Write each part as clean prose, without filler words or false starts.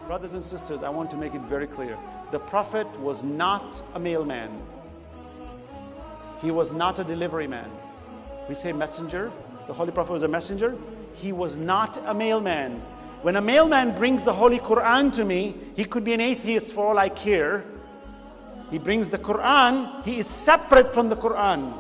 Brothers and sisters, I want to make it very clear. The Prophet was not a mailman. He was not a delivery man. We say messenger. The Holy Prophet was a messenger. He was not a mailman. When a mailman brings the Holy Quran to me, he could be an atheist for all I care. He brings the Quran. He is separate from the Quran.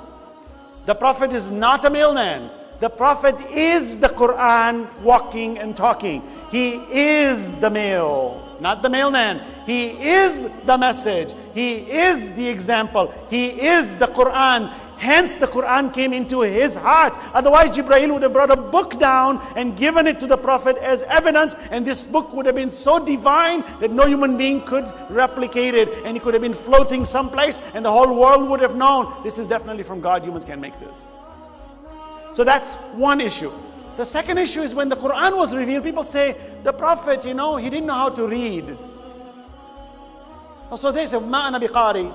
The Prophet is not a mailman. The Prophet is the Quran walking and talking. He is the mail, not the mailman. He is the message. He is the example. He is the Quran. Hence the Quran came into his heart. Otherwise Jibreel would have brought a book down and given it to the Prophet as evidence, and this book would have been so divine that no human being could replicate it, and it could have been floating someplace and the whole world would have known this is definitely from God. Humans can't make this. So that's one issue. The second issue is when the Quran was revealed, people say, the Prophet, he didn't know how to read. So they say, Ma ana biqari.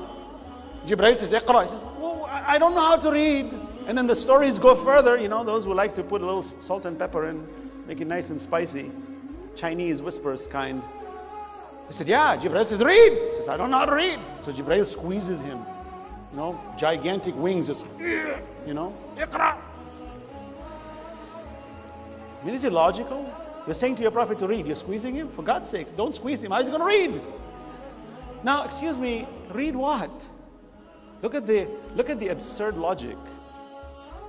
Jibreel says, Iqra. He says, well, I don't know how to read. And then the stories go further, those who like to put a little salt and pepper and make it nice and spicy. Chinese whispers kind. He said, yeah, Jibreel says, read. He says, I don't know how to read. So Jibreel squeezes him. Gigantic wings just, Iqra. I mean, is it logical? You're saying to your Prophet to read. You're squeezing him? For God's sakes, don't squeeze him. How is he going to read? Now, excuse me, read what? Look at the absurd logic.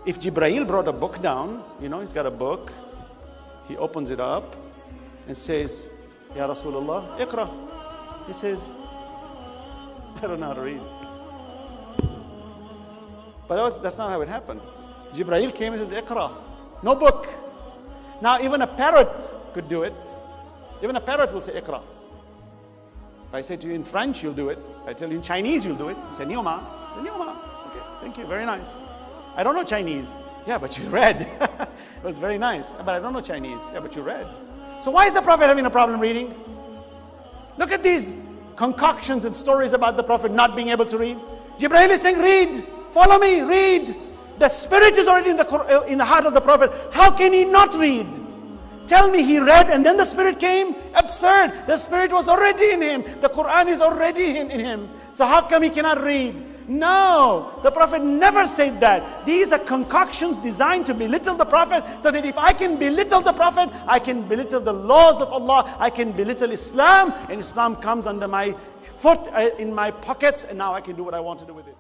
If Jibreel brought a book down, he's got a book. He opens it up and says, Ya Rasulullah, Iqra. He says, I don't know how to read. But that's not how it happened. Jibreel came and says, Iqra. No book. Now, even a parrot could do it. Even a parrot will say, Iqra. If I say to you in French, you'll do it. If I tell you in Chinese, you'll do it. You say, Nioma. Nioma. Okay, thank you, very nice. I don't know Chinese. Yeah, but you read. It was very nice. But I don't know Chinese. Yeah, but you read. So why is the Prophet having a problem reading? Look at these concoctions and stories about the Prophet not being able to read. Jibreel is saying, read. Follow me, read. The Spirit is already in the heart of the Prophet. How can he not read? Tell me he read and then the Spirit came? Absurd. The Spirit was already in him. The Quran is already in him. So how come he cannot read? No, the Prophet never said that. These are concoctions designed to belittle the Prophet, so that if I can belittle the Prophet, I can belittle the laws of Allah, I can belittle Islam, and Islam comes under my foot, in my pockets, and now I can do what I want to do with it.